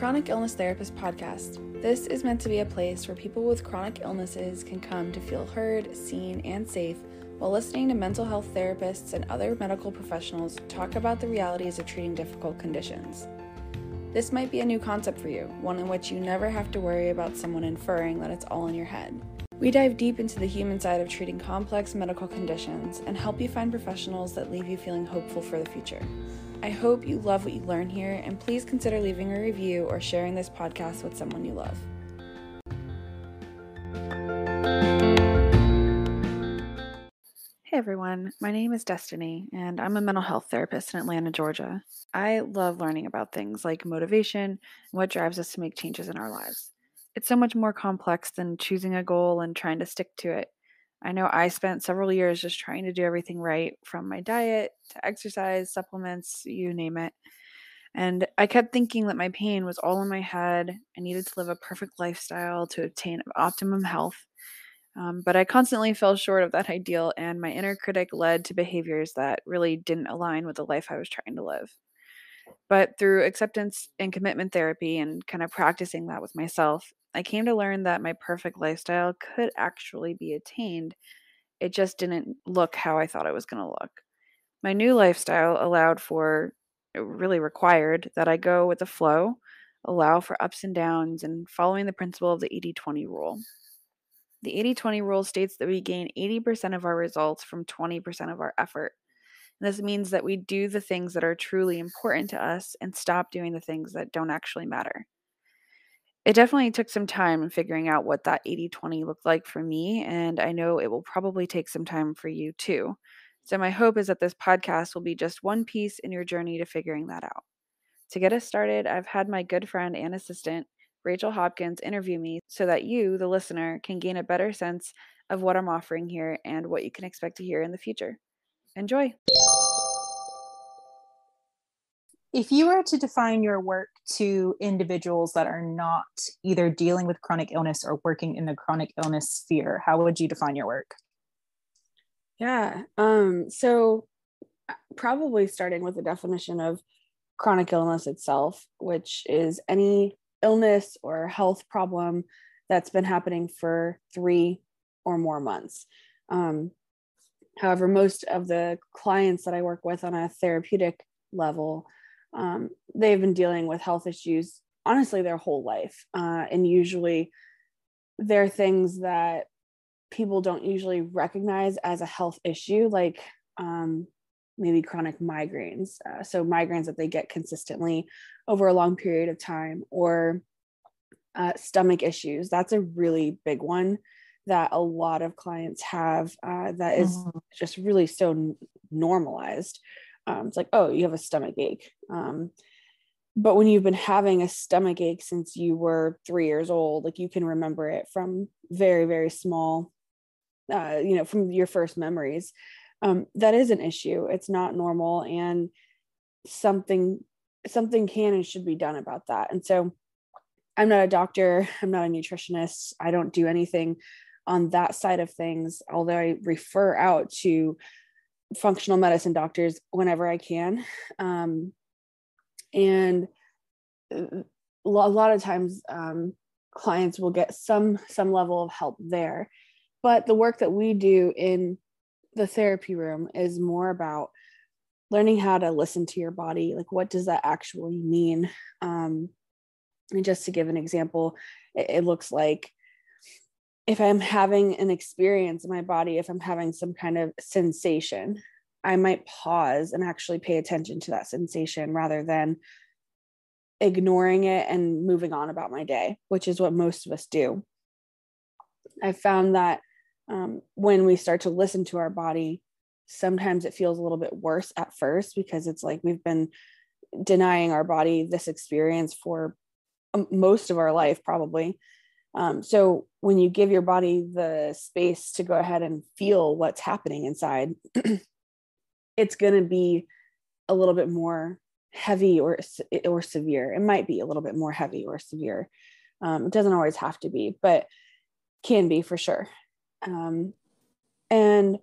Chronic Illness Therapist podcast. This is meant to be a place where people with chronic illnesses can come to feel heard, seen, and safe while listening to mental health therapists and other medical professionals talk about the realities of treating difficult conditions. This might be a new concept for you, one in which you never have to worry about someone inferring that it's all in your head. We dive deep into the human side of treating complex medical conditions and help you find professionals that leave you feeling hopeful for the future. I hope you love what you learn here, and please consider leaving a review or sharing this podcast with someone you love. Hey everyone, my name is Destiny, and I'm a mental health therapist in Atlanta, Georgia. I love learning about things like motivation and what drives us to make changes in our lives. It's so much more complex than choosing a goal and trying to stick to it. I know I spent several years just trying to do everything right, from my diet to exercise, supplements, you name it. And I kept thinking that my pain was all in my head. I needed to live a perfect lifestyle to obtain optimum health. But I constantly fell short of that ideal, and my inner critic led to behaviors that really didn't align with the life I was trying to live. But through acceptance and commitment therapy and kind of practicing that with myself, I came to learn that my perfect lifestyle could actually be attained. It just didn't look how I thought it was going to look. My new lifestyle it really required that I go with the flow, allow for ups and downs, and following the principle of the 80-20 rule. The 80-20 rule states that we gain 80% of our results from 20% of our effort. This means that we do the things that are truly important to us and stop doing the things that don't actually matter. It definitely took some time in figuring out what that 80-20 looked like for me, and I know it will probably take some time for you too. So my hope is that this podcast will be just one piece in your journey to figuring that out. To get us started, I've had my good friend and assistant, Rachel Hopkins, interview me so that you, the listener, can gain a better sense of what I'm offering here and what you can expect to hear in the future. Enjoy! If you were to define your work to individuals that are not either dealing with chronic illness or working in the chronic illness sphere, how would you define your work? So probably starting with the definition of chronic illness itself, which is any illness or health problem that's been happening for 3 or more months. However, most of the clients that I work with on a therapeutic level, they've been dealing with health issues, honestly, their whole life. And usually they're things that people don't usually recognize as a health issue, like maybe chronic migraines. So migraines that they get consistently over a long period of time, or stomach issues. That's a really big one that a lot of clients have, that is just really so normalized. It's like, oh, you have a stomach ache. But when you've been having a stomach ache since you were 3 years old, like you can remember it from very, very small, from your first memories, that is an issue. It's not normal, and something can and should be done about that. And so I'm not a doctor. I'm not a nutritionist. I don't do anything on that side of things, although I refer out to functional medicine doctors whenever I can. And a lot of times clients will get some level of help there. But the work that we do in the therapy room is more about learning how to listen to your body. Like, what does that actually mean? And just to give an example, it looks like if I'm having an experience in my body, if I'm having some kind of sensation, I might pause and actually pay attention to that sensation rather than ignoring it and moving on about my day, which is what most of us do. I found that when we start to listen to our body, sometimes it feels a little bit worse at first, because it's like we've been denying our body this experience for most of our life, probably. So when you give your body the space to go ahead and feel what's happening inside, it's going to be a little bit more heavy or severe. It might be a little bit more heavy or severe. It doesn't always have to be, but can be for sure. And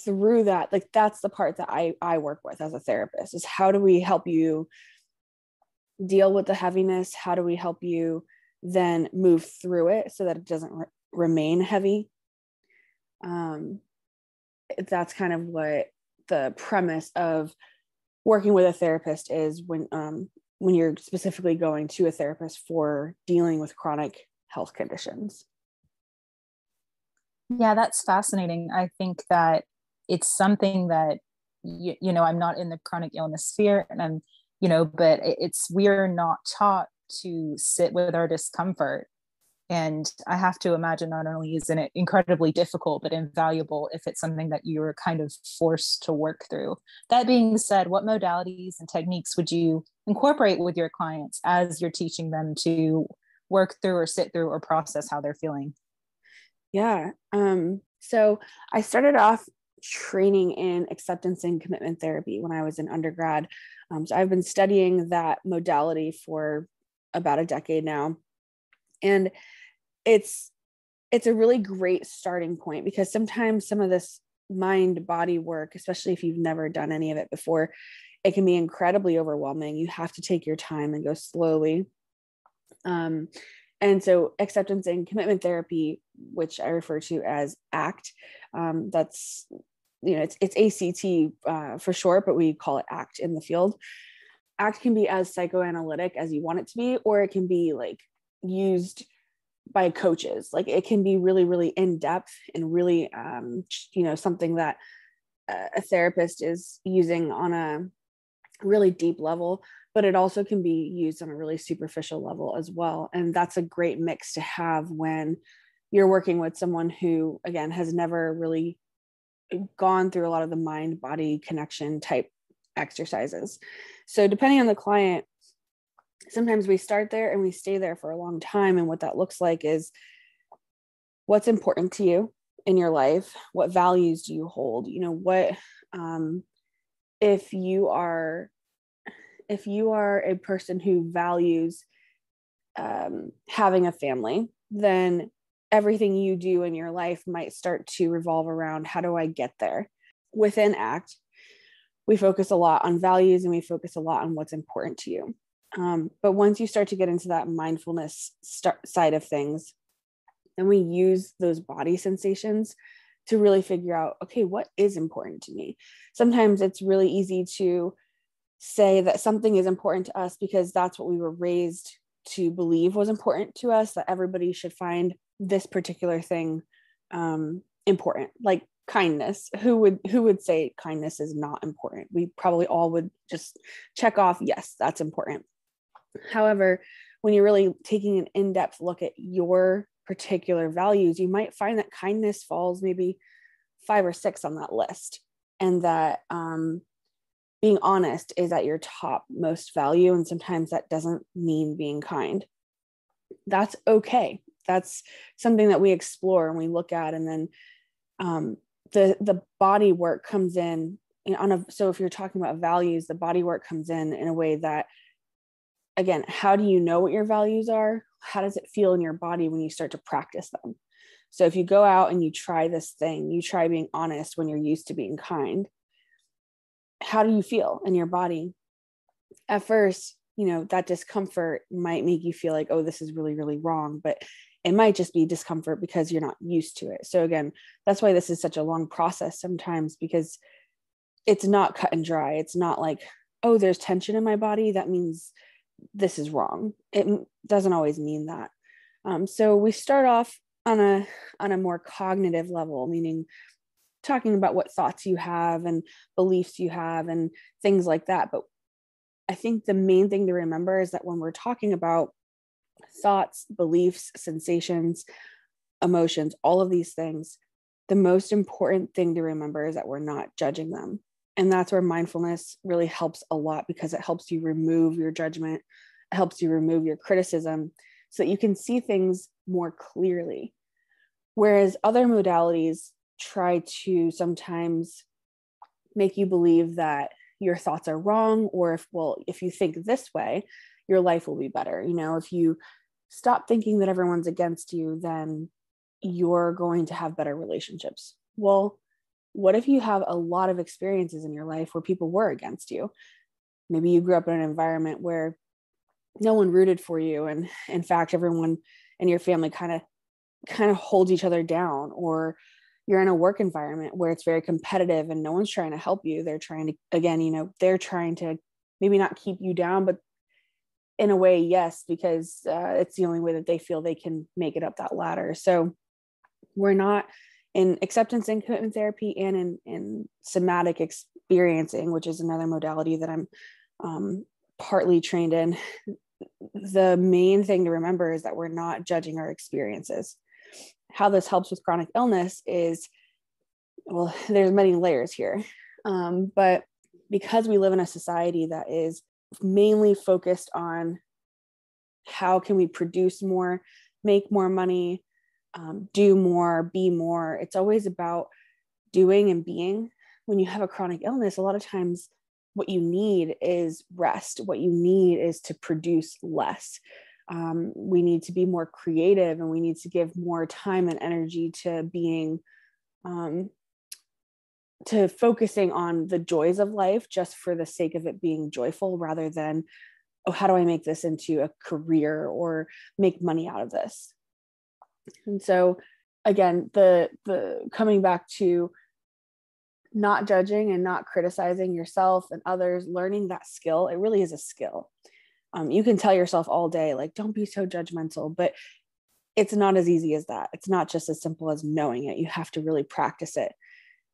through that, like, that's the part that I work with as a therapist, is how do we help you deal with the heaviness? How do we help you then move through it so that it doesn't remain heavy? That's kind of what the premise of working with a therapist is when you're specifically going to a therapist for dealing with chronic health conditions. Yeah, that's fascinating. I think that it's something that, I'm not in the chronic illness sphere, and but we're not taught to sit with our discomfort. And I have to imagine not only isn't it incredibly difficult, but invaluable if it's something that you're kind of forced to work through. That being said, what modalities and techniques would you incorporate with your clients as you're teaching them to work through or sit through or process how they're feeling? Yeah. So I started off training in acceptance and commitment therapy when I was in undergrad. So I've been studying that modality for about a decade now. And it's a really great starting point, because sometimes some of this mind body work, especially if you've never done any of it before, it can be incredibly overwhelming. You have to take your time and go slowly. And so acceptance and commitment therapy, which I refer to as ACT, that's, it's ACT for short, but we call it ACT in the field. ACT can be as psychoanalytic as you want it to be, or it can be like used by coaches. Like it can be really, really in depth and really, something that a therapist is using on a really deep level, but it also can be used on a really superficial level as well. And that's a great mix to have when you're working with someone who, again, has never really gone through a lot of the mind body connection type exercises. So depending on the client, sometimes we start there and we stay there for a long time. And what that looks like is, what's important to you in your life? What values do you hold? If you are a person who values having a family, then everything you do in your life might start to revolve around, how do I get there? Within ACT, we focus a lot on values and we focus a lot on what's important to you. But once you start to get into that mindfulness side of things, then we use those body sensations to really figure out, okay, what is important to me? Sometimes it's really easy to say that something is important to us because that's what we were raised to believe was important to us, that everybody should find this particular thing important, like kindness. Who would say kindness is not important? We probably all would just check off, yes, that's important. However, when you're really taking an in-depth look at your particular values, you might find that kindness falls maybe 5 or 6 on that list, and that being honest is at your top most value. And sometimes that doesn't mean being kind. That's okay. That's something that we explore and we look at. And then the body work comes in so if you're talking about values, the body work comes in a way that, again, how do you know what your values are? How does it feel in your body when you start to practice them? So if you go out and you try this thing, you try being honest when you're used to being kind, how do you feel in your body? At first, that discomfort might make you feel like, oh, this is really, really wrong, but it might just be discomfort because you're not used to it. So again, that's why this is such a long process sometimes, because it's not cut and dry. It's not like, oh, there's tension in my body, that means this is wrong. It doesn't always mean that. So we start off on a more cognitive level, meaning talking about what thoughts you have and beliefs you have and things like that. But I think the main thing to remember is that when we're talking about thoughts, beliefs, sensations, emotions, all of these things, the most important thing to remember is that we're not judging them. And that's where mindfulness really helps a lot, because it helps you remove your judgment. It helps you remove your criticism so that you can see things more clearly. Whereas other modalities try to sometimes make you believe that your thoughts are wrong, or if you think this way, your life will be better. If you stop thinking that everyone's against you, then you're going to have better relationships. Well, what if you have a lot of experiences in your life where people were against you? Maybe you grew up in an environment where no one rooted for you. And in fact, everyone in your family kind of holds each other down, or you're in a work environment where it's very competitive and no one's trying to help you. They're trying to, again, they're trying to maybe not keep you down, but in a way, yes, because it's the only way that they feel they can make it up that ladder. So we're not in acceptance and commitment therapy, and in somatic experiencing, which is another modality that I'm partly trained in. The main thing to remember is that we're not judging our experiences. How this helps with chronic illness is, well, there's many layers here. But because we live in a society that is mainly focused on how can we produce more, make more money, do more, be more, it's always about doing and being. When you have a chronic illness, a lot of times what you need is rest. What you need is to produce less. We need to be more creative, and we need to give more time and energy to being, to focusing on the joys of life just for the sake of it being joyful, rather than, oh, how do I make this into a career or make money out of this? And so again, the coming back to not judging and not criticizing yourself and others, learning that skill, it really is a skill. You can tell yourself all day, like, don't be so judgmental, but it's not as easy as that. It's not just as simple as knowing it. You have to really practice it.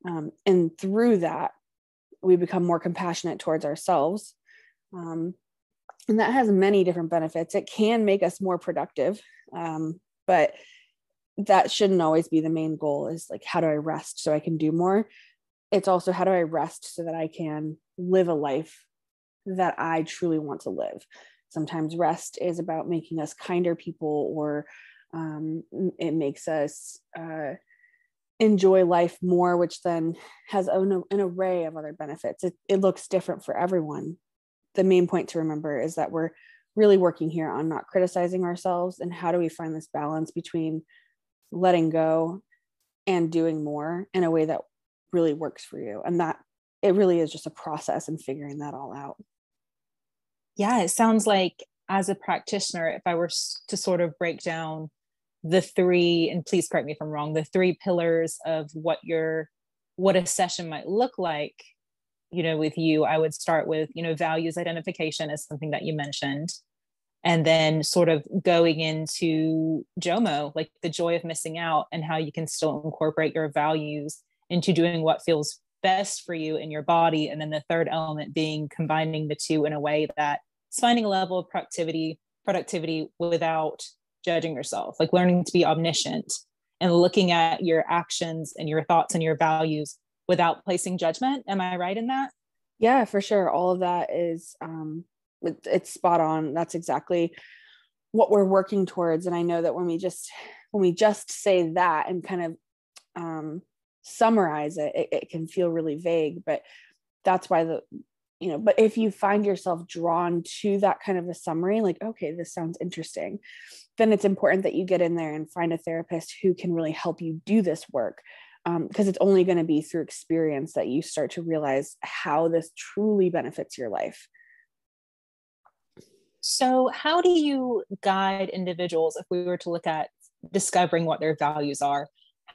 And through that, we become more compassionate towards ourselves. And that has many different benefits. It can make us more productive, but that shouldn't always be the main goal, is like, how do I rest so I can do more? It's also, how do I rest so that I can live a life that I truly want to live? Sometimes rest is about making us kinder people, or it makes us enjoy life more, which then has an array of other benefits. It looks different for everyone. The main point to remember is that we're really working here on not criticizing ourselves, and how do we find this balance between letting go and doing more in a way that really works for you. And that it really is just a process and figuring that all out. Yeah, it sounds like, as a practitioner, if I were to sort of break down the three, and please correct me if I'm wrong, the three pillars of what a session might look like, with you, I would start with, values identification is something that you mentioned. And then sort of going into JOMO, like the joy of missing out, and how you can still incorporate your values into doing what feels best for you in your body. And then the third element being combining the two in a way that it's finding a level of productivity without judging yourself, like learning to be omniscient and looking at your actions and your thoughts and your values without placing judgment. Am I right in that? Yeah, for sure. All of that is, it's spot on. That's exactly what we're working towards. And I know that when we just say that and kind of summarize it can feel really vague, but that's why but if you find yourself drawn to that kind of a summary, like, okay, this sounds interesting, then it's important that you get in there and find a therapist who can really help you do this work. Because it's only going to be through experience that you start to realize how this truly benefits your life. So, how do you guide individuals, if we were to look at discovering what their values are?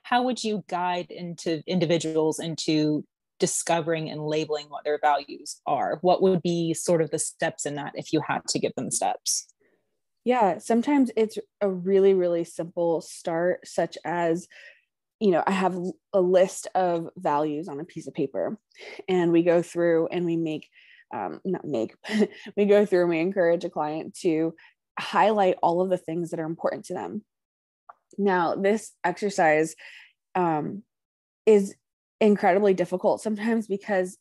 How would you guide individuals into discovering and labeling what their values are? What would be sort of the steps in that, if you had to give them steps? Yeah, sometimes it's a really, really simple start, such as, I have a list of values on a piece of paper, and we go through and we make, not make, we go through and we encourage a client to highlight all of the things that are important to them. Now, this exercise is incredibly difficult sometimes because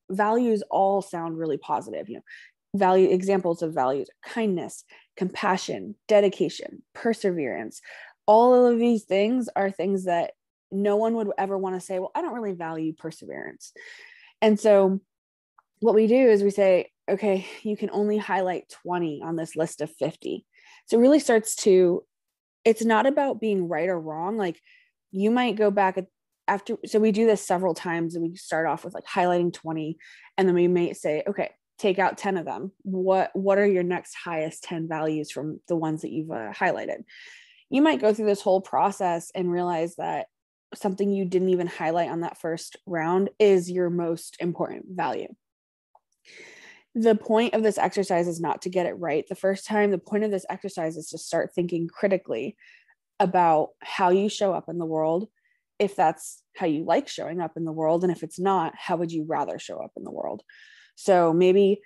values all sound really positive. Value examples of values: kindness, compassion, dedication, perseverance. All of these things are things that no one would ever want to say, well, I don't really value perseverance. And so what we do is we say, okay, you can only highlight 20 on this list of 50. So it really starts to, it's not about being right or wrong. Like, you might go back after, so we do this several times, and we start off with like highlighting 20, and then we may say, okay, take out 10 of them. What are your next highest 10 values from the ones that you've highlighted? You might go through this whole process and realize that something you didn't even highlight on that first round is your most important value. The point of this exercise is not to get it right the first time. The point of this exercise is to start thinking critically about how you show up in the world, if that's how you like showing up in the world, and if it's not, how would you rather show up in the world? So maybe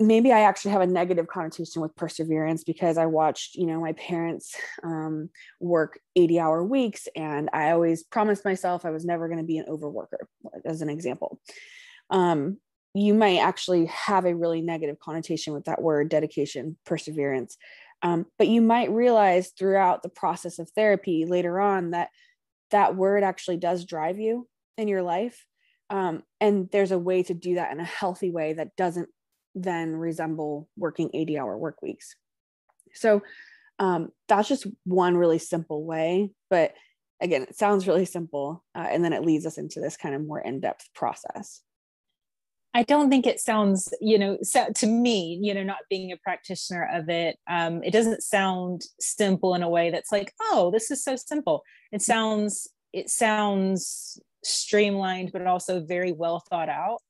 I actually have a negative connotation with perseverance because I watched, my parents work 80-hour weeks, and I always promised myself I was never going to be an overworker, as an example. You might actually have a really negative connotation with that word, dedication, perseverance. But you might realize throughout the process of therapy later on that word actually does drive you in your life. And there's a way to do that in a healthy way that doesn't then resemble working 80-hour work weeks. So that's just one really simple way. But again, it sounds really simple. And then it leads us into this kind of more in-depth process. I don't think it sounds, to me, not being a practitioner of it, it doesn't sound simple in a way that's like, oh, this is so simple. It sounds streamlined, but also very well thought out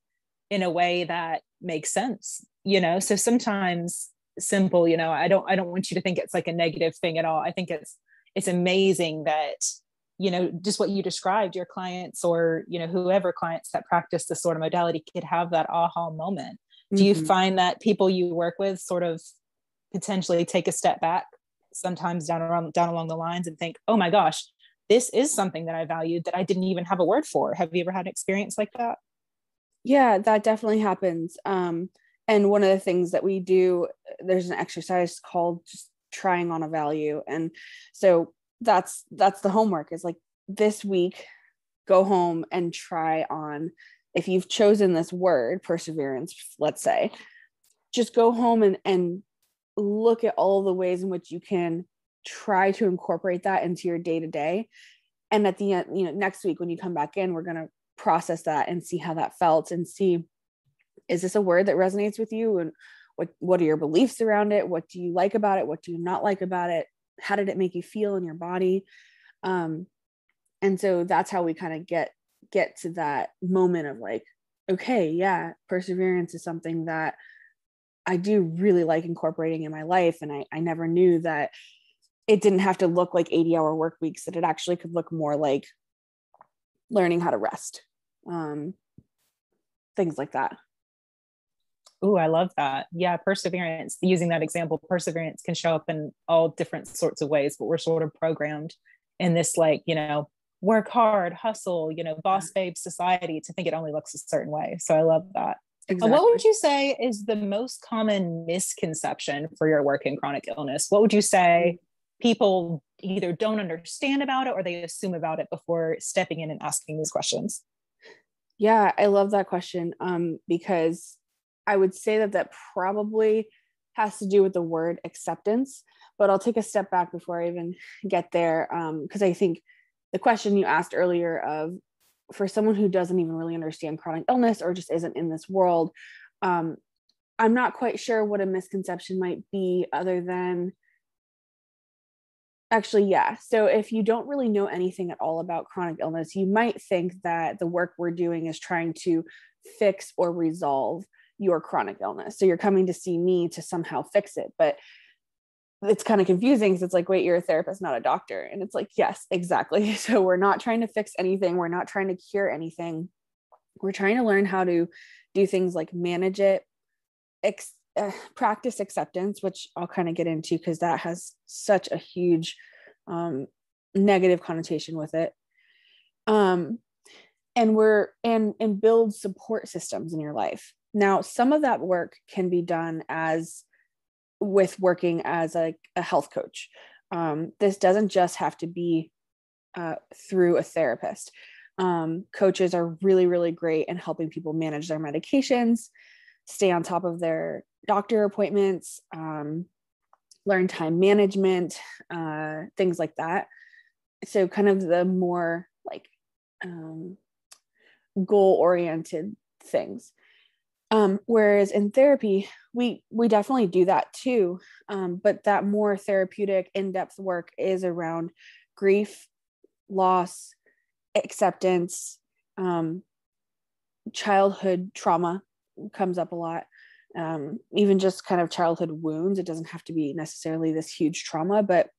in a way that makes sense, So sometimes simple, I don't want you to think it's like a negative thing at all. I think it's amazing that just what you described, your clients or, whoever clients that practice this sort of modality could have that aha moment. Mm-hmm. Do you find that people you work with sort of potentially take a step back sometimes down along the lines and think, oh my gosh, this is something that I valued that I didn't even have a word for? Have you ever had an experience like that? Yeah, that definitely happens. And one of the things that we do, there's an exercise called just trying on a value. And so that's the homework, is like this week, go home and try on, if you've chosen this word, perseverance, let's say, just go home and look at all the ways in which you can try to incorporate that into your day-to-day. And at the end, next week when you come back in, we're going to process that and see how that felt, and see, is this a word that resonates with you? And what are your beliefs around it? What do you like about it? What do you not like about it? How did it make you feel in your body? And so that's how we kind of get to that moment of like, okay, yeah, perseverance is something that I do really like incorporating in my life. And I never knew that it didn't have to look like 80-hour work weeks, that it actually could look more like learning how to rest, things like that. Oh, I love that. Yeah, perseverance, using that example, perseverance can show up in all different sorts of ways, but we're sort of programmed in this, like, work hard, hustle, boss babe society to think it only looks a certain way. So I love that. Exactly. And what would you say is the most common misconception for your work in chronic illness? What would you say people either don't understand about it or they assume about it before stepping in and asking these questions? Yeah, I love that question, because I would say that probably has to do with the word acceptance, but I'll take a step back before I even get there, because I think the question you asked earlier of, for someone who doesn't even really understand chronic illness or just isn't in this world, I'm not quite sure what a misconception might be, other than, actually, yeah. So if you don't really know anything at all about chronic illness, you might think that the work we're doing is trying to fix or resolve your chronic illness. So you're coming to see me to somehow fix it. But it's kind of confusing, because it's like, wait, you're a therapist, not a doctor. And it's like, yes, exactly. So we're not trying to fix anything. We're not trying to cure anything. We're trying to learn how to do things like manage it, practice acceptance, which I'll kind of get into because that has such a huge negative connotation with it. And build support systems in your life. Now, some of that work can be done with working as a health coach. This doesn't just have to be through a therapist. Coaches are really, really great in helping people manage their medications, stay on top of their doctor appointments, learn time management, things like that. So kind of the more like goal-oriented things. Whereas in therapy, we definitely do that too. But that more therapeutic, in-depth work is around grief, loss, acceptance, childhood trauma comes up a lot. Even just kind of childhood wounds. It doesn't have to be necessarily this huge trauma, but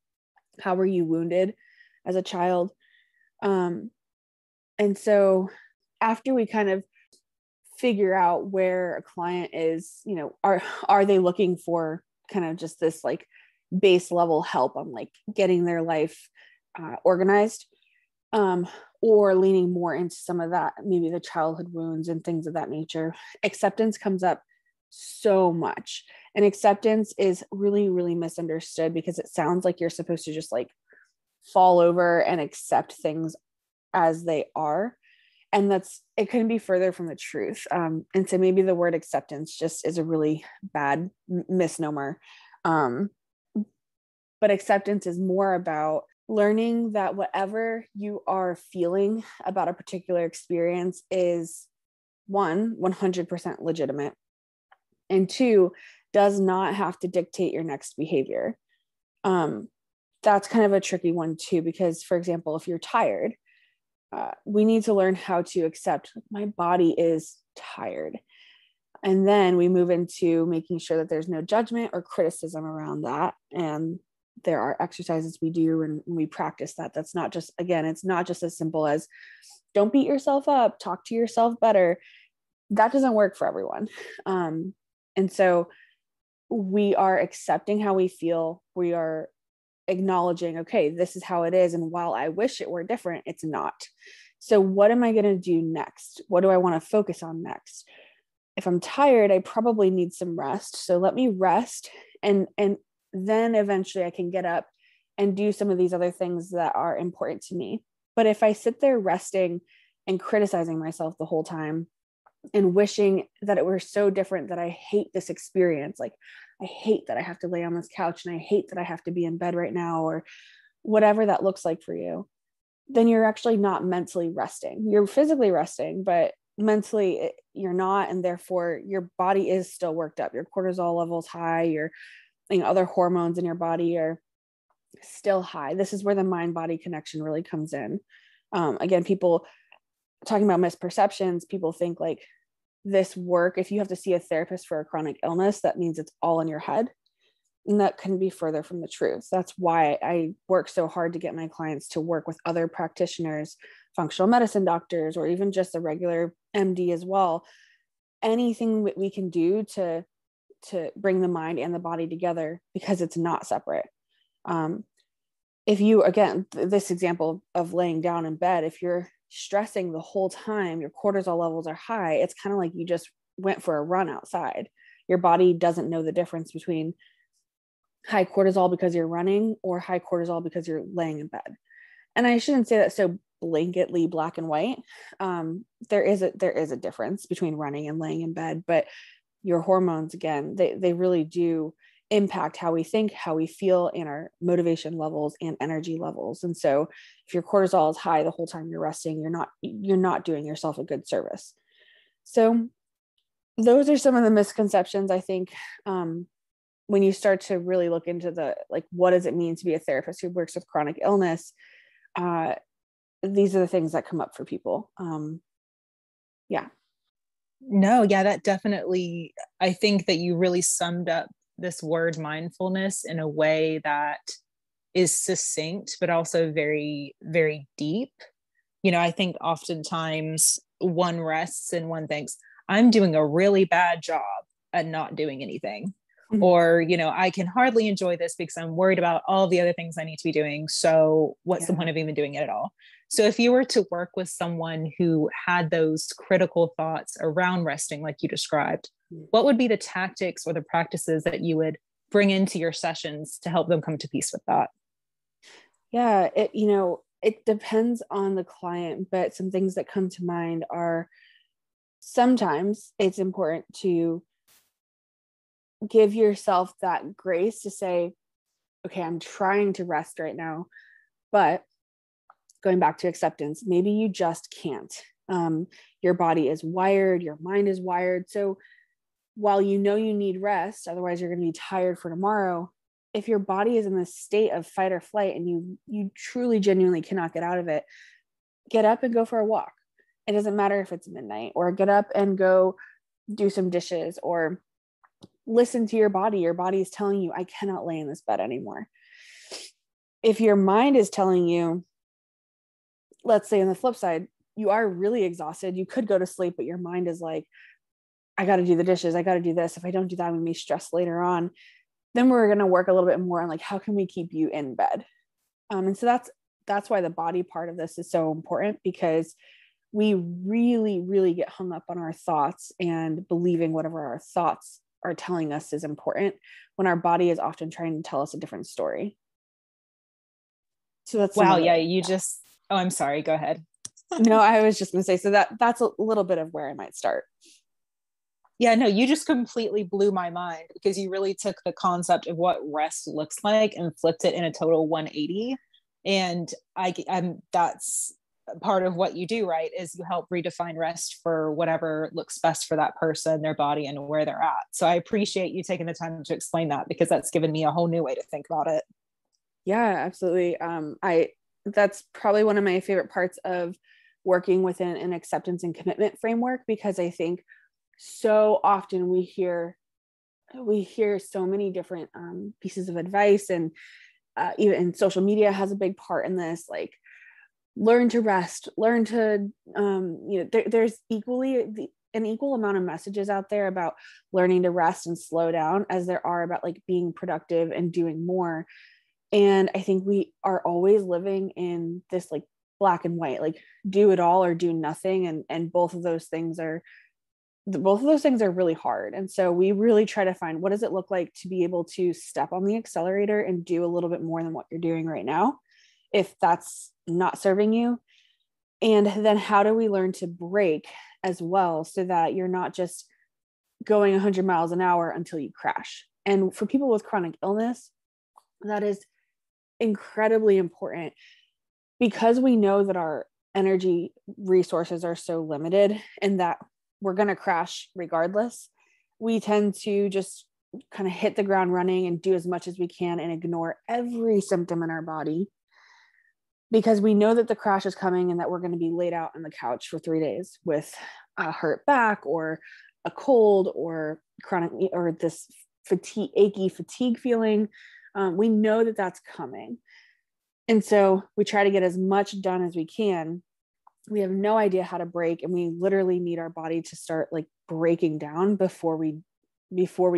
how were you wounded as a child? And so after we kind of figure out where a client is, are they looking for kind of just this like base level help on like getting their life organized, or leaning more into some of that, maybe the childhood wounds and things of that nature. Acceptance comes up so much, and acceptance is really, really misunderstood because it sounds like you're supposed to just like fall over and accept things as they are. And it couldn't be further from the truth. And so maybe the word acceptance just is a really bad misnomer. But acceptance is more about learning that whatever you are feeling about a particular experience is, one, 100% legitimate, and two, does not have to dictate your next behavior. That's kind of a tricky one too, because for example, if you're tired, we need to learn how to accept my body is tired. And then we move into making sure that there's no judgment or criticism around that. And there are exercises we do and we practice that. That's not just, again, it's not just as simple as don't beat yourself up, talk to yourself better. That doesn't work for everyone. And so we are accepting how we feel. We are acknowledging, okay, this is how it is. And while I wish it were different, it's not. So what am I going to do next? What do I want to focus on next? If I'm tired, I probably need some rest. So let me rest. And then eventually I can get up and do some of these other things that are important to me. But if I sit there resting and criticizing myself the whole time and wishing that it were so different, that I hate this experience, like I hate that I have to lay on this couch and I hate that I have to be in bed right now, or whatever that looks like for you, then you're actually not mentally resting. You're physically resting, but mentally you're not. And therefore your body is still worked up. Your cortisol levels high, your other hormones in your body are still high. This is where the mind body connection really comes in. Again, people talking about misperceptions, people think like this work, if you have to see a therapist for a chronic illness, that means it's all in your head. And that couldn't be further from the truth. That's why I work so hard to get my clients to work with other practitioners, functional medicine doctors, or even just a regular MD as well. Anything we can do to bring the mind and the body together, because it's not separate. If you, again, this example of laying down in bed, if you're stressing the whole time, your cortisol levels are high, it's kind of like you just went for a run outside. Your body doesn't know the difference between high cortisol because you're running or high cortisol because you're laying in bed. And I shouldn't say that so blanketly black and white. There is a difference between running and laying in bed, but your hormones, again, they really do impact how we think, how we feel, and our motivation levels and energy levels. And so if your cortisol is high the whole time you're resting, you're not doing yourself a good service. So those are some of the misconceptions, I think, when you start to really look into the, like, what does it mean to be a therapist who works with chronic illness? These are the things that come up for people. Yeah. No, yeah, that definitely, I think that you really summed up this word mindfulness in a way that is succinct, but also very, very deep. I think oftentimes one rests and one thinks, I'm doing a really bad job at not doing anything. Mm-hmm. Or, I can hardly enjoy this because I'm worried about all the other things I need to be doing. So what's the point of even doing it at all? So if you were to work with someone who had those critical thoughts around resting, like you described, what would be the tactics or the practices that you would bring into your sessions to help them come to peace with that? Yeah, it depends on the client, but some things that come to mind are, sometimes it's important to give yourself that grace to say, okay, I'm trying to rest right now, but going back to acceptance, maybe you just can't. Your body is wired, your mind is wired. So while you know you need rest, otherwise you're going to be tired for tomorrow. If your body is in this state of fight or flight and you truly genuinely cannot get out of it, get up and go for a walk. It doesn't matter if it's midnight, or get up and go do some dishes, or listen to your body. Your body is telling you, I cannot lay in this bed anymore. If your mind is telling you, let's say on the flip side, you are really exhausted, you could go to sleep, but your mind is like, I got to do the dishes, I got to do this. If I don't do that, I'm going to be stressed later on. Then we're going to work a little bit more on like, how can we keep you in bed? And so that's why the body part of this is so important, because we really, really get hung up on our thoughts and believing whatever our thoughts are telling us is important, when our body is often trying to tell us a different story. So that's some Wow. of it. Yeah. Oh, I'm sorry. Go ahead. No, I was just going to say, so that's a little bit of where I might start. Yeah, no, you just completely blew my mind, because you really took the concept of what rest looks like and flipped it in a total 180. And I'm that's part of what you do, right? Is you help redefine rest for whatever looks best for that person, their body, and where they're at. So I appreciate you taking the time to explain that, because that's given me a whole new way to think about it. Yeah, absolutely. I That's probably one of my favorite parts of working within an acceptance and commitment framework, because I think so often we hear so many different pieces of advice, and even social media has a big part in this, like learn to rest, learn to there's an equal amount of messages out there about learning to rest and slow down as there are about like being productive and doing more. And I think we are always living in this like black and white, like do it all or do nothing, and both of those things are really hard. And so we really try to find, what does it look like to be able to step on the accelerator and do a little bit more than what you're doing right now, if that's not serving you. And then how do we learn to break as well, so that you're not just going 100 miles an hour until you crash. And for people with chronic illness, that is incredibly important, because we know that our energy resources are so limited and that we're going to crash regardless. We tend to just kind of hit the ground running and do as much as we can and ignore every symptom in our body, because we know that the crash is coming and that we're going to be laid out on the couch for 3 days with a hurt back or a cold or chronic, or this achy fatigue feeling. We know that that's coming. And so we try to get as much done as we can. We have no idea how to break, and we literally need our body to start like breaking down before we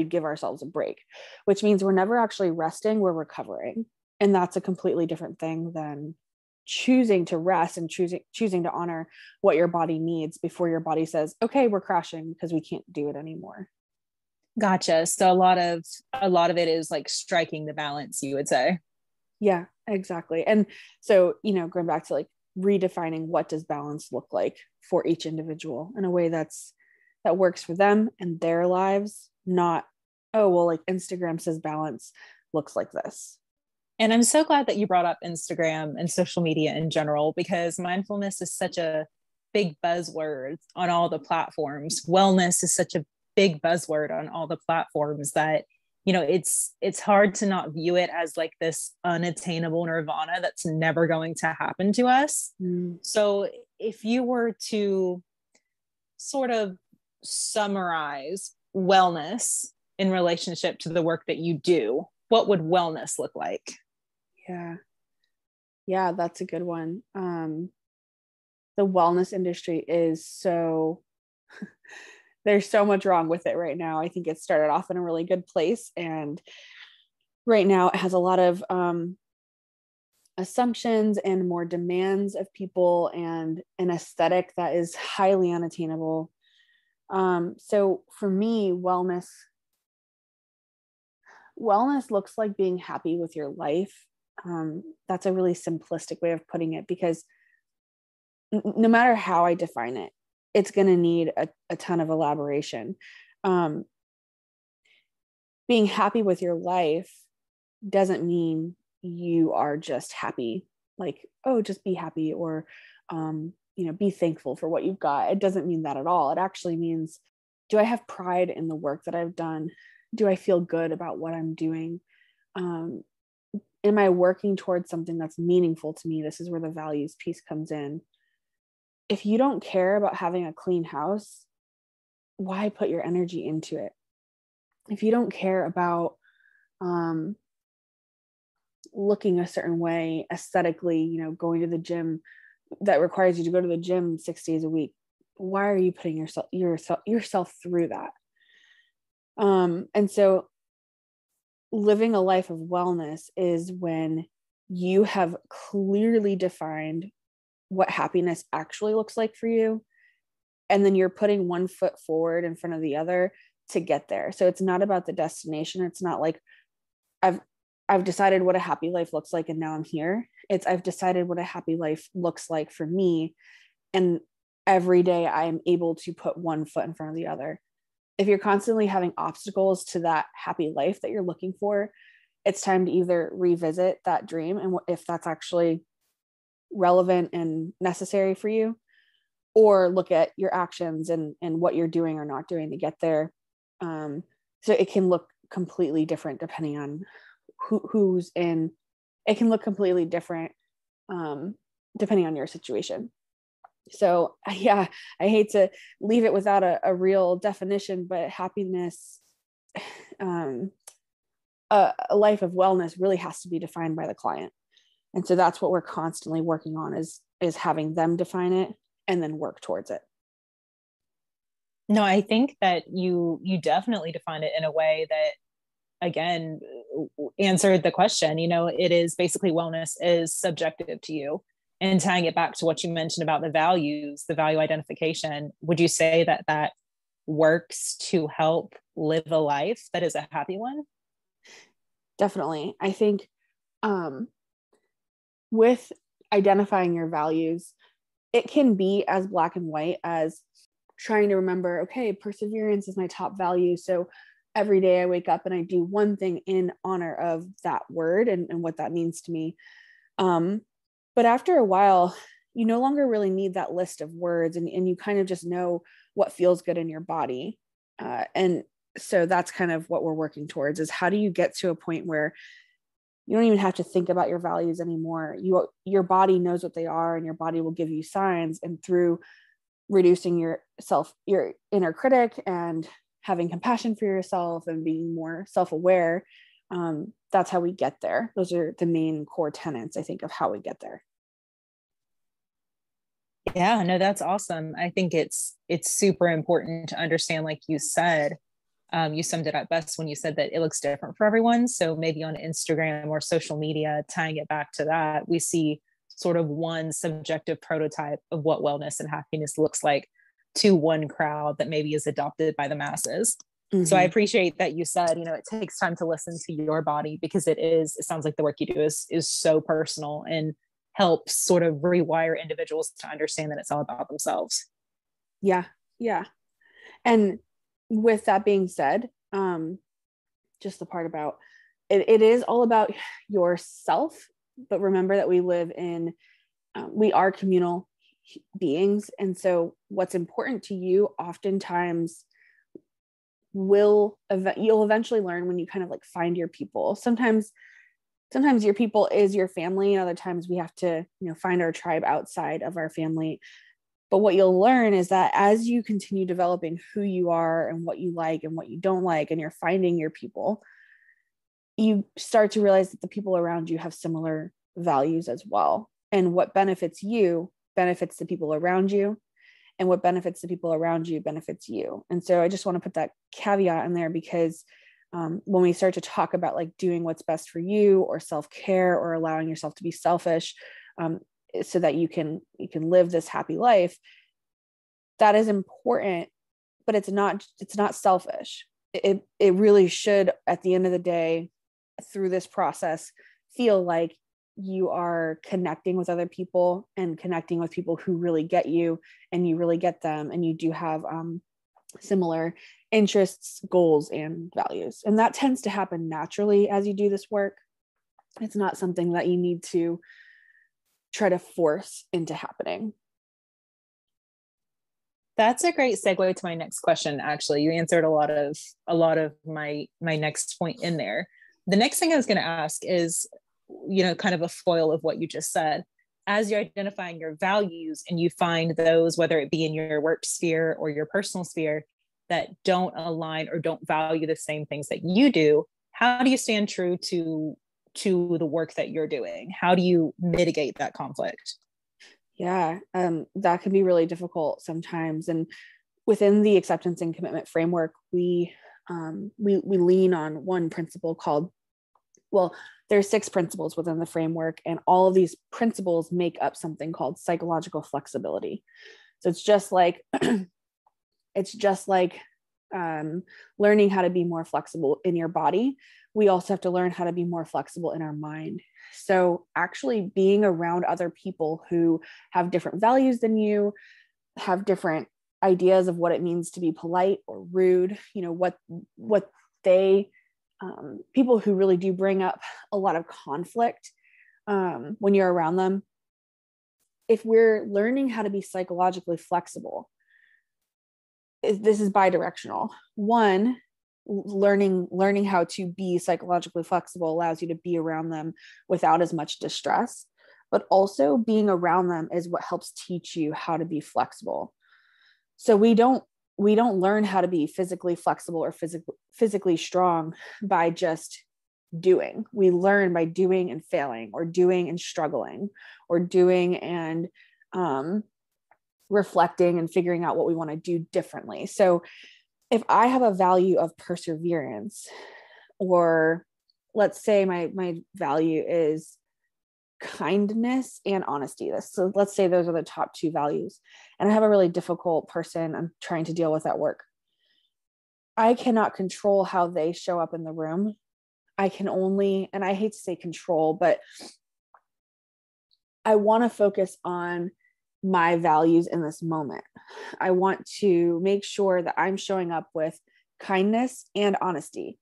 give ourselves a break, which means we're never actually resting, we're recovering. And that's a completely different thing than choosing to rest and choosing to honor what your body needs before your body says, okay, we're crashing because we can't do it anymore. Gotcha. So a lot of it is like striking the balance, you would say. Yeah, exactly. And so, going back to like redefining what does balance look like for each individual in a way that works for them and their lives, not, oh, well, like Instagram says balance looks like this. And I'm so glad that you brought up Instagram and social media in general, because mindfulness is such a big buzzword on all the platforms. Wellness is such a big buzzword on all the platforms that, it's hard to not view it as like this unattainable nirvana that's never going to happen to us. Mm. So if you were to sort of summarize wellness in relationship to the work that you do, what would wellness look like? Yeah. Yeah, that's a good one. The wellness industry is so, there's so much wrong with it right now. I think it started off in a really good place. And right now it has a lot of assumptions and more demands of people, and an aesthetic that is highly unattainable. So for me, wellness looks like being happy with your life. That's a really simplistic way of putting it, because no matter how I define it, it's going to need a ton of elaboration. Um, Being happy with your life doesn't mean you are just happy, like, oh, just be happy, or be thankful for what you've got. It doesn't mean that at all. It actually means Do I have pride in the work that I've done? Do I feel good about what I'm doing? Um, am I working towards something that's meaningful to me? This is where the values piece comes in. If you don't care about having a clean house, why put your energy into it? If you don't care about um, looking a certain way aesthetically, going to the gym that requires you to go to the gym 6 days a week, why are you putting yourself through that? And so living a life of wellness is when you have clearly defined what happiness actually looks like for you. And then you're putting one foot forward in front of the other to get there. So it's not about the destination. It's not like I've I've decided what a happy life looks like and now I'm here. It's I've decided what a happy life looks like for me. And every day I am able to put one foot in front of the other. If you're constantly having obstacles to that happy life that you're looking for, it's time to either revisit that dream and if that's actually relevant and necessary for you, or look at your actions and what you're doing or not doing to get there. So it can look completely different depending on who's in. It can look completely different depending on your situation. So yeah, I hate to leave it without a real definition, but happiness, um, a life of wellness really has to be defined by the client. And so that's what we're constantly working on is having them define it and then work towards it. No, I think that you definitely defined it in a way that again answered the question. It is basically wellness is subjective to you. And tying it back to what you mentioned about the values, the value identification, would you say that that works to help live a life that is a happy one? Definitely. I think with identifying your values, it can be as black and white as trying to remember, okay, perseverance is my top value. So every day I wake up and I do one thing in honor of that word and what that means to me. But after a while, you no longer really need that list of words and you kind of just know what feels good in your body. And so that's kind of what we're working towards is how do you get to a point where you don't even have to think about your values anymore. Your body knows what they are and your body will give you signs. And through reducing your inner critic and having compassion for yourself and being more self-aware, that's how we get there. Those are the main core tenets, I think, of how we get there. Yeah, no, that's awesome. I think it's super important to understand, like you said, you summed it up best when you said that it looks different for everyone. So maybe on Instagram or social media, tying it back to that, we see sort of one subjective prototype of what wellness and happiness looks like to one crowd that maybe is adopted by the masses. So I Mm-hmm. appreciate that you said, it takes time to listen to your body because it sounds like the work you do is so personal and helps sort of rewire individuals to understand that it's all about themselves. Yeah. Yeah. And with that being said, just the part about it is all about yourself, but remember that we are communal beings. And so what's important to you oftentimes you'll eventually learn when you kind of like find your people. Sometimes your people is your family, and other times we have to, find our tribe outside of our family. But what you'll learn is that as you continue developing who you are and what you like and what you don't like, and you're finding your people, you start to realize that the people around you have similar values as well. And what benefits you benefits the people around you. And what benefits the people around you benefits you. And so I just want to put that caveat in there because when we start to talk about like doing what's best for you or self-care or allowing yourself to be selfish, so that you can live this happy life, that is important, but it's not selfish. It really should, at the end of the day, through this process, feel like you are connecting with other people and connecting with people who really get you and you really get them, and you do have similar interests, goals, and values. And that tends to happen naturally as you do this work. It's not something that you need to try to force into happening. That's a great segue to my next question. Actually, you answered a lot of my next point in there. The next thing I was going to ask is, kind of a foil of what you just said. As you're identifying your values and you find those, whether it be in your work sphere or your personal sphere, that don't align or don't value the same things that you do, how do you stand true to the work that you're doing? How do you mitigate that conflict? Yeah, that can be really difficult sometimes. And within the acceptance and commitment framework, we lean on one principle called, well, there's 6 principles within the framework, and all of these principles make up something called psychological flexibility. So it's just like learning how to be more flexible in your body. We also have to learn how to be more flexible in our mind. So actually being around other people who have different values than you, have different ideas of what it means to be polite or rude, what they people who really do bring up a lot of conflict when you're around them. If we're learning how to be psychologically flexible, this is bidirectional. One, learning how to be psychologically flexible allows you to be around them without as much distress, but also being around them is what helps teach you how to be flexible. So we don't learn how to be physically flexible or physically strong by just doing. We learn by doing and failing, or doing and struggling, or doing and reflecting and figuring out what we want to do differently. So if I have a value of perseverance, or let's say my value is kindness and honesty. So let's say those are the top 2 values. And I have a really difficult person I'm trying to deal with at work. I cannot control how they show up in the room. I can only, and I hate to say control, but I want to focus on my values in this moment. I want to make sure that I'm showing up with kindness and honesty,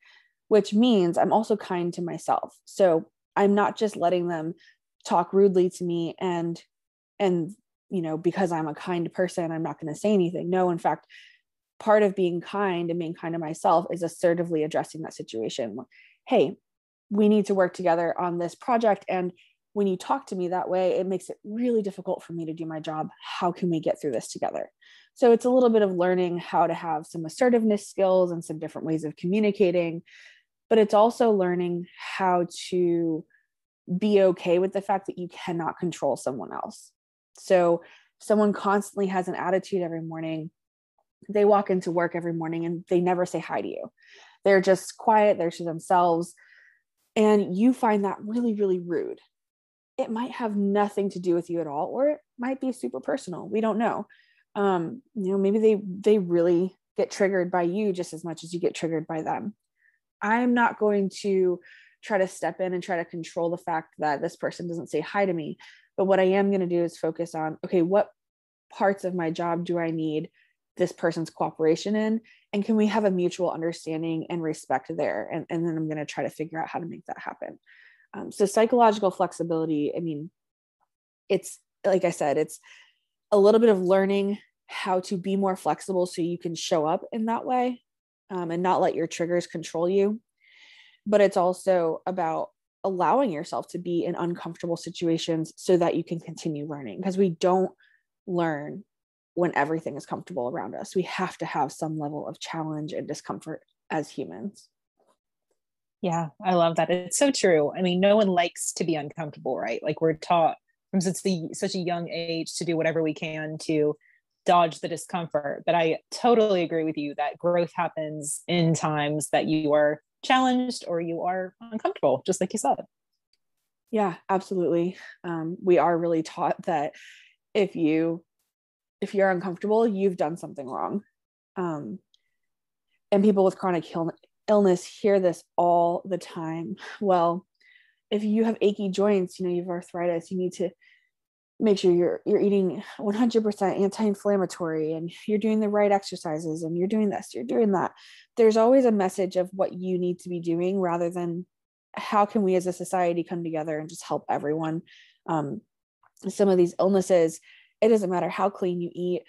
which means I'm also kind to myself. So I'm not just letting them talk rudely to me and because I'm a kind person, I'm not going to say anything. No, in fact, part of being kind and being kind to myself is assertively addressing that situation. Hey, we need to work together on this project, and when you talk to me that way, it makes it really difficult for me to do my job. How can we get through this together? So it's a little bit of learning how to have some assertiveness skills and some different ways of communicating, but it's also learning how to be okay with the fact that you cannot control someone else. So someone constantly has an attitude every morning. They walk into work every morning and they never say hi to you. They're just quiet, they're to themselves. And you find that really, really rude. It might have nothing to do with you at all, or it might be super personal. We don't know. Maybe they really get triggered by you just as much as you get triggered by them. I'm not going to try to step in and try to control the fact that this person doesn't say hi to me. But what I am going to do is focus on, okay, what parts of my job do I need this person's cooperation in? And can we have a mutual understanding and respect there? And then I'm going to try to figure out how to make that happen. So psychological flexibility, I mean, it's, like I said, it's a little bit of learning how to be more flexible so you can show up in that way, and not let your triggers control you. But it's also about allowing yourself to be in uncomfortable situations so that you can continue learning, because we don't learn when everything is comfortable around us. We have to have some level of challenge and discomfort as humans. Yeah, I love that. It's so true. I mean, no one likes to be uncomfortable, right? Like we're taught from such a young age to do whatever we can to dodge the discomfort. But I totally agree with you that growth happens in times that you are challenged or you are uncomfortable, just like you said. Yeah, absolutely. We are really taught that if you're uncomfortable, you've done something wrong. Um, and people with chronic illness hear this all the time. Well, if you have achy joints, you have arthritis, you need to make sure you're eating 100% anti-inflammatory, and you're doing the right exercises, and you're doing this, you're doing that. There's always a message of what you need to be doing, rather than how can we as a society come together and just help everyone. Some of these illnesses, it doesn't matter how clean you eat,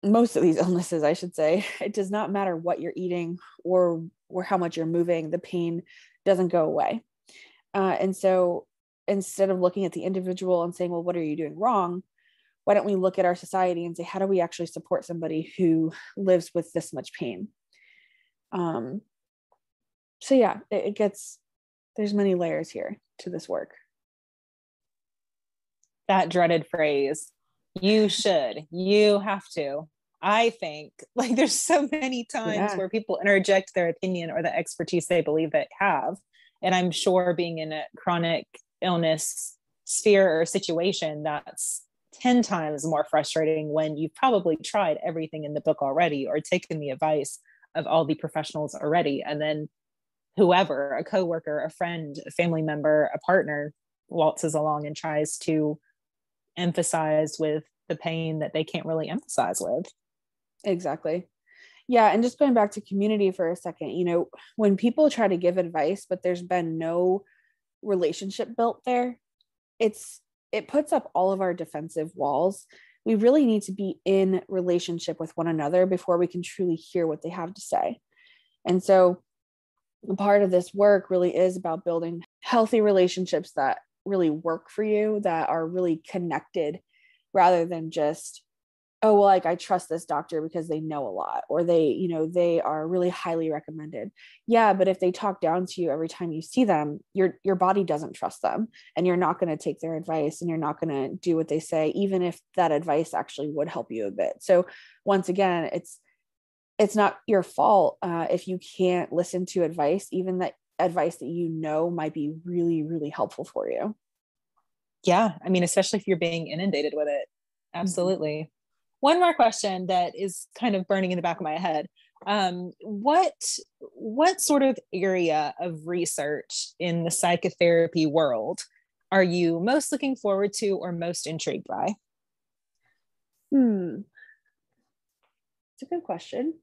most of these illnesses, I should say, it does not matter what you're eating or how much you're moving, the pain doesn't go away. And so instead of looking at the individual and saying, well, what are you doing wrong? Why don't we look at our society and say, how do we actually support somebody who lives with this much pain? So yeah, it gets, there's many layers here to this work. That dreaded phrase, you should, you have to. I think like there's so many times Yeah, where people interject their opinion or the expertise they believe they have. And I'm sure being in a chronic illness sphere or situation, that's 10 times more frustrating when you've probably tried everything in the book already or taken the advice of all the professionals already. And then whoever, a coworker, a friend, a family member, a partner waltzes along and tries to emphasize with the pain that they can't really emphasize with. exactly. Yeah. And just going back to community for a second, when people try to give advice, but there's been no relationship built there, it puts up all of our defensive walls. We really need to be in relationship with one another before we can truly hear what they have to say. And so a part of this work really is about building healthy relationships that really work for you, that are really connected, rather than just, oh, well, like I trust this doctor because they know a lot, or they are really highly recommended. Yeah, but if they talk down to you every time you see them, your body doesn't trust them, and you're not going to take their advice, and you're not going to do what they say, even if that advice actually would help you a bit. So once again, it's not your fault if you can't listen to advice, even that advice that might be really, really helpful for you. Yeah. I mean, especially if you're being inundated with it. Mm-hmm. Absolutely. One more question that is kind of burning in the back of my head. What sort of area of research in the psychotherapy world are you most looking forward to or most intrigued by? It's a good question.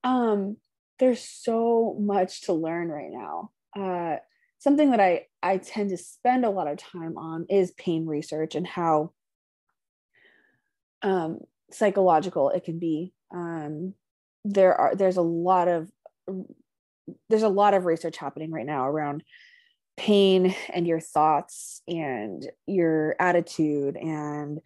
Um, there's so much to learn right now. Something that I tend to spend a lot of time on is pain research and how psychological it can be. There's a lot of research happening right now around pain and your thoughts and your attitude, and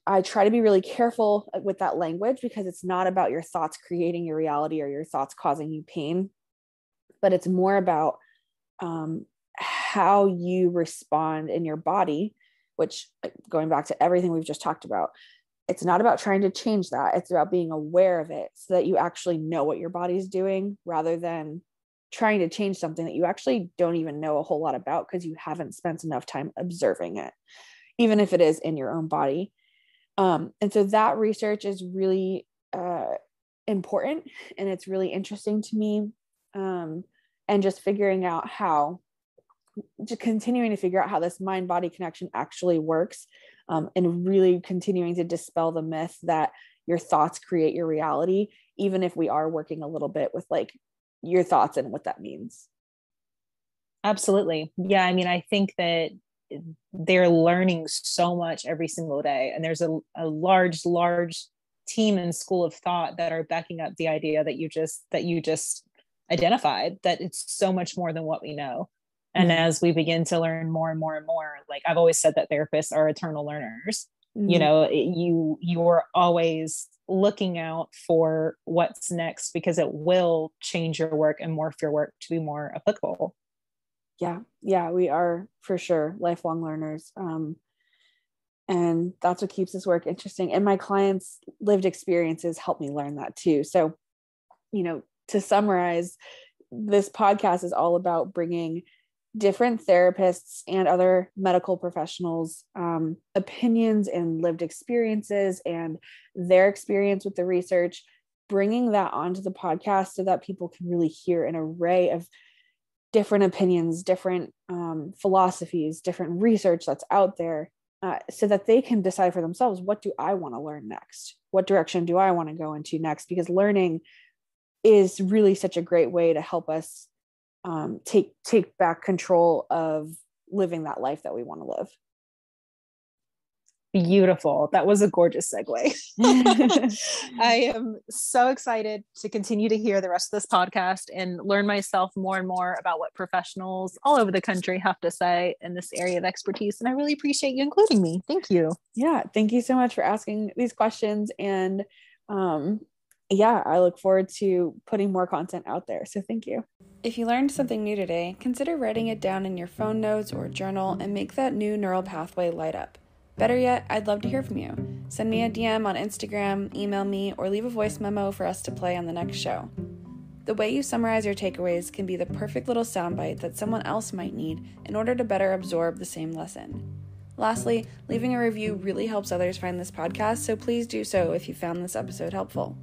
I try to be really careful with that language, because it's not about your thoughts creating your reality or your thoughts causing you pain, but it's more about how you respond in your body, which, going back to everything we've just talked about, it's not about trying to change that. It's about being aware of it so that you actually know what your body's doing, rather than trying to change something that you actually don't even know a whole lot about because you haven't spent enough time observing it, even if it is in your own body. And so that research is really important, and it's really interesting to me. And just figuring out continuing to figure out how this mind body connection actually works, and really continuing to dispel the myth that your thoughts create your reality, even if we are working a little bit with like your thoughts and what that means. Absolutely. Yeah. I mean, I think that they're learning so much every single day. And there's a large, large team and school of thought that are backing up the idea that you just identified, that it's so much more than what we know. And Mm-hmm. as we begin to learn more and more and more, like I've always said that therapists are eternal learners. Mm-hmm. You are always looking out for what's next, because it will change your work and morph your work to be more applicable. Yeah, we are for sure lifelong learners. And that's what keeps this work interesting. And my clients' lived experiences help me learn that too. So, to summarize, this podcast is all about bringing different therapists and other medical professionals opinions and lived experiences and their experience with the research, bringing that onto the podcast so that people can really hear an array of different opinions, different philosophies, different research that's out there, so that they can decide for themselves, what do I want to learn next? What direction do I want to go into next? Because learning is really such a great way to help us take back control of living that life that we want to live. Beautiful. That was a gorgeous segue. I am so excited to continue to hear the rest of this podcast and learn myself more and more about what professionals all over the country have to say in this area of expertise. And I really appreciate you including me. Thank you. Yeah, thank you so much for asking these questions. And yeah, I look forward to putting more content out there. So thank you. If you learned something new today, consider writing it down in your phone notes or journal and make that new neural pathway light up. Better yet, I'd love to hear from you. Send me a DM on Instagram, email me, or leave a voice memo for us to play on the next show. The way you summarize your takeaways can be the perfect little soundbite that someone else might need in order to better absorb the same lesson. Lastly, leaving a review really helps others find this podcast, so please do so if you found this episode helpful.